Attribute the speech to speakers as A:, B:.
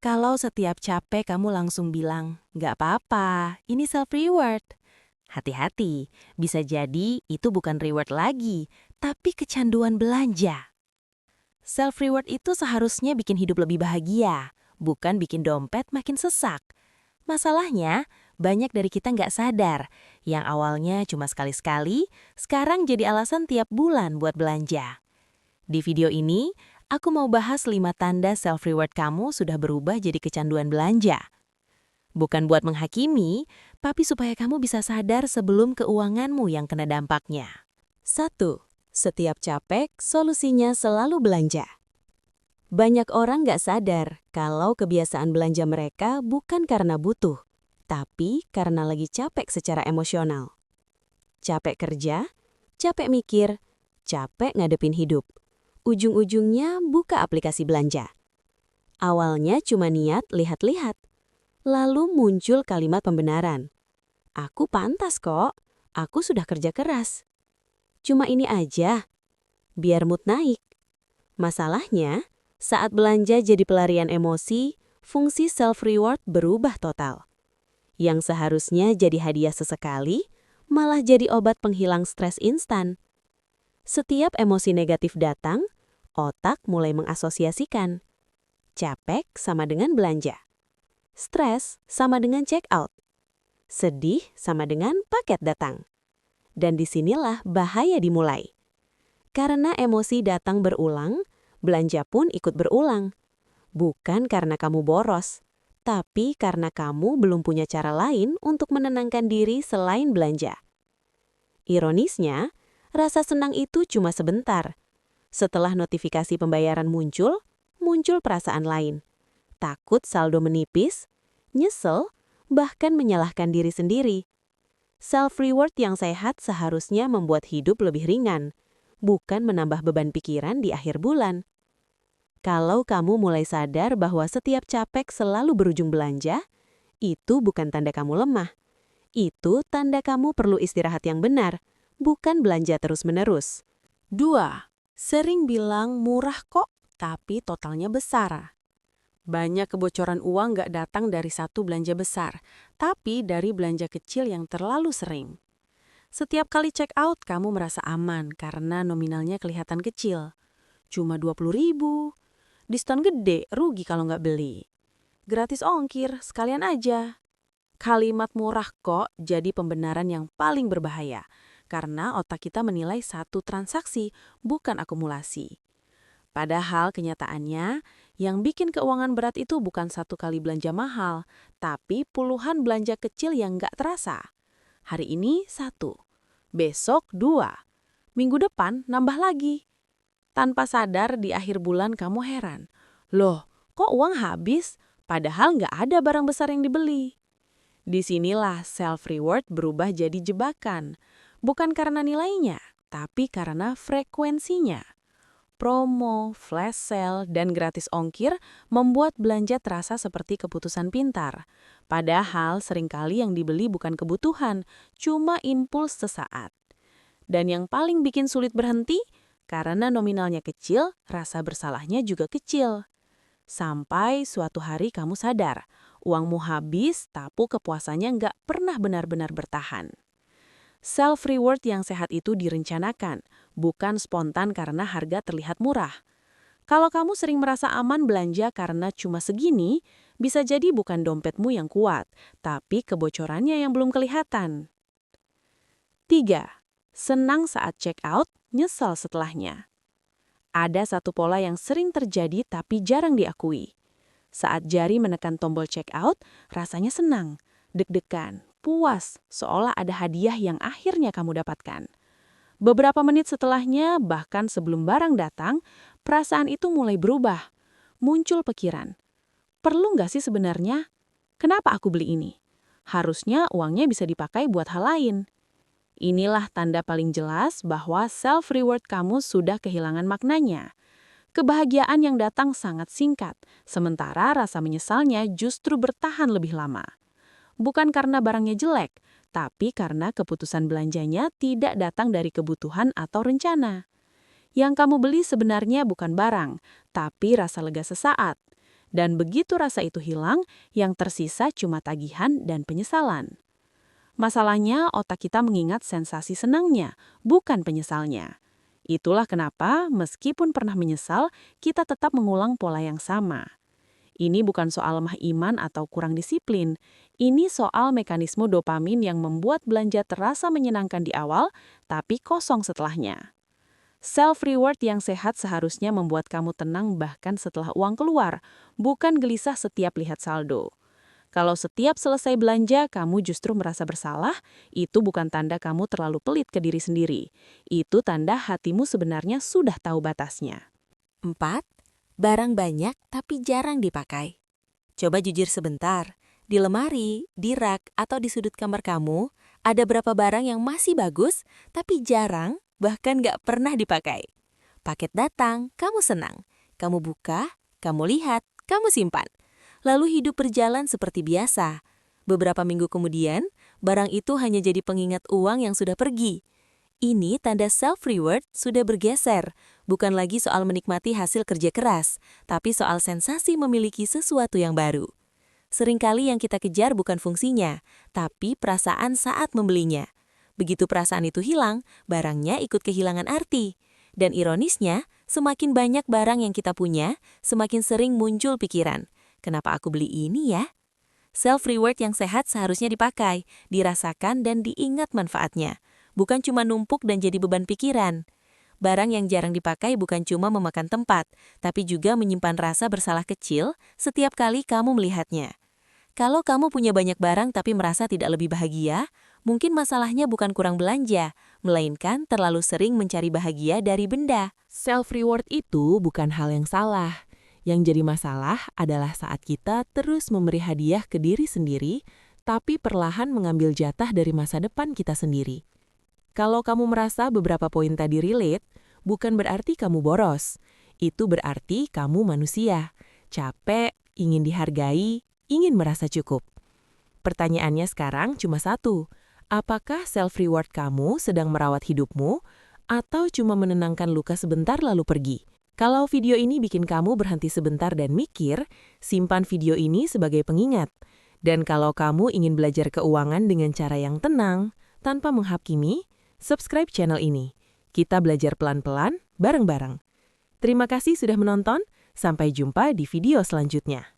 A: Kalau setiap capek kamu langsung bilang, "Nggak apa-apa, ini self-reward." Hati-hati, bisa jadi itu bukan reward lagi, tapi kecanduan belanja. Self-reward itu seharusnya bikin hidup lebih bahagia, bukan bikin dompet makin sesak. Masalahnya, banyak dari kita nggak sadar, yang awalnya cuma sekali-sekali, sekarang jadi alasan tiap bulan buat belanja. Di video ini, aku mau bahas 5 tanda self-reward kamu sudah berubah jadi kecanduan belanja. Bukan buat menghakimi, tapi supaya kamu bisa sadar sebelum keuanganmu yang kena dampaknya. 1. Setiap capek, solusinya selalu belanja. Banyak orang nggak sadar kalau kebiasaan belanja mereka bukan karena butuh, tapi karena lagi capek secara emosional. Capek kerja, capek mikir, capek ngadepin hidup. Ujung-ujungnya buka aplikasi belanja. Awalnya cuma niat lihat-lihat. Lalu muncul kalimat pembenaran. Aku pantas kok, aku sudah kerja keras. Cuma ini aja, biar mood naik. Masalahnya, saat belanja jadi pelarian emosi, fungsi self-reward berubah total. Yang seharusnya jadi hadiah sesekali, malah jadi obat penghilang stres instan. Setiap emosi negatif datang, otak mulai mengasosiasikan. Capek sama dengan belanja. Stres sama dengan check out. Sedih sama dengan paket datang. Dan disinilah bahaya dimulai. Karena emosi datang berulang, belanja pun ikut berulang. Bukan karena kamu boros, tapi karena kamu belum punya cara lain untuk menenangkan diri selain belanja. Ironisnya, rasa senang itu cuma sebentar. Setelah notifikasi pembayaran muncul perasaan lain. Takut saldo menipis, nyesel, bahkan menyalahkan diri sendiri. Self-reward yang sehat seharusnya membuat hidup lebih ringan, bukan menambah beban pikiran di akhir bulan. Kalau kamu mulai sadar bahwa setiap capek selalu berujung belanja, itu bukan tanda kamu lemah. Itu tanda kamu perlu istirahat yang benar, bukan belanja terus-menerus. 2. Sering bilang murah kok, tapi totalnya besar. Banyak kebocoran uang nggak datang dari satu belanja besar, tapi dari belanja kecil yang terlalu sering. Setiap kali check out, kamu merasa aman karena nominalnya kelihatan kecil. Cuma 20.000, diskon gede, rugi kalau nggak beli. Gratis ongkir, sekalian aja. Kalimat murah kok jadi pembenaran yang paling berbahaya, karena otak kita menilai satu transaksi, bukan akumulasi. Padahal kenyataannya, yang bikin keuangan berat itu bukan satu kali belanja mahal, tapi puluhan belanja kecil yang nggak terasa. Hari ini 1, besok 2, minggu depan nambah lagi. Tanpa sadar di akhir bulan kamu heran, loh kok uang habis? Padahal nggak ada barang besar yang dibeli. Disinilah self-reward berubah jadi jebakan. Bukan karena nilainya, tapi karena frekuensinya. Promo, flash sale, dan gratis ongkir membuat belanja terasa seperti keputusan pintar. Padahal seringkali yang dibeli bukan kebutuhan, cuma impuls sesaat. Dan yang paling bikin sulit berhenti, karena nominalnya kecil, rasa bersalahnya juga kecil. Sampai suatu hari kamu sadar, uangmu habis, tapi kepuasannya nggak pernah benar-benar bertahan. Self-reward yang sehat itu direncanakan, bukan spontan karena harga terlihat murah. Kalau kamu sering merasa aman belanja karena cuma segini, bisa jadi bukan dompetmu yang kuat, tapi kebocorannya yang belum kelihatan. 3. Senang saat check out, nyesal setelahnya. Ada satu pola yang sering terjadi tapi jarang diakui. Saat jari menekan tombol check out, rasanya senang, deg-degan, puas, seolah ada hadiah yang akhirnya kamu dapatkan. Beberapa menit setelahnya, bahkan sebelum barang datang, perasaan itu mulai berubah. Muncul pikiran, perlu nggak sih sebenarnya? Kenapa aku beli ini? Harusnya uangnya bisa dipakai buat hal lain. Inilah tanda paling jelas bahwa self-reward kamu sudah kehilangan maknanya. Kebahagiaan yang datang sangat singkat, sementara rasa menyesalnya justru bertahan lebih lama. Bukan karena barangnya jelek, tapi karena keputusan belanjanya tidak datang dari kebutuhan atau rencana. Yang kamu beli sebenarnya bukan barang, tapi rasa lega sesaat.
B: Dan begitu rasa itu hilang, yang tersisa cuma tagihan dan penyesalan. Masalahnya, otak kita mengingat sensasi senangnya, bukan penyesalnya. Itulah kenapa, meskipun pernah menyesal, kita tetap mengulang pola yang sama. Ini bukan soal lemah iman atau kurang disiplin. Ini soal mekanisme dopamin yang membuat belanja terasa menyenangkan di awal, tapi kosong setelahnya. Self-reward yang sehat seharusnya membuat kamu tenang bahkan setelah uang keluar, bukan gelisah setiap lihat saldo. Kalau setiap selesai belanja kamu justru merasa bersalah, itu bukan tanda kamu terlalu pelit ke diri sendiri. Itu tanda hatimu sebenarnya sudah tahu batasnya.
A: 4. Barang banyak tapi jarang dipakai. Coba jujur sebentar. Di lemari, di rak, atau di sudut kamar kamu, ada berapa barang yang masih bagus tapi jarang, bahkan nggak pernah dipakai. Paket datang, kamu senang. Kamu buka, kamu lihat, kamu simpan. Lalu hidup berjalan seperti biasa. Beberapa minggu kemudian, barang itu hanya jadi pengingat uang yang sudah pergi. Ini tanda self-reward sudah bergeser, bukan lagi soal menikmati hasil kerja keras, tapi soal sensasi memiliki sesuatu yang baru. Seringkali yang kita kejar bukan fungsinya, tapi perasaan saat membelinya. Begitu perasaan itu hilang, barangnya ikut kehilangan arti. Dan ironisnya, semakin banyak barang yang kita punya, semakin sering muncul pikiran, kenapa aku beli ini ya? Self-reward yang sehat seharusnya dipakai, dirasakan dan diingat manfaatnya. Bukan cuma numpuk dan jadi beban pikiran. Barang yang jarang dipakai bukan cuma memakan tempat, tapi juga menyimpan rasa bersalah kecil setiap kali kamu melihatnya. Kalau kamu punya banyak barang tapi merasa tidak lebih bahagia, mungkin masalahnya bukan kurang belanja, melainkan terlalu sering mencari bahagia dari benda.
C: Self-reward itu bukan hal yang salah. Yang jadi masalah adalah saat kita terus memberi hadiah ke diri sendiri, tapi perlahan mengambil jatah dari masa depan kita sendiri. Kalau kamu merasa beberapa poin tadi relate, bukan berarti kamu boros. Itu berarti kamu manusia, capek, ingin dihargai, ingin merasa cukup. Pertanyaannya sekarang cuma satu, apakah self-reward kamu sedang merawat hidupmu atau cuma menenangkan luka sebentar lalu pergi? Kalau video ini bikin kamu berhenti sebentar dan mikir, simpan video ini sebagai pengingat. Dan kalau kamu ingin belajar keuangan dengan cara yang tenang, tanpa menghakimi, subscribe channel ini. Kita belajar pelan-pelan, bareng-bareng. Terima kasih sudah menonton, sampai jumpa di video selanjutnya.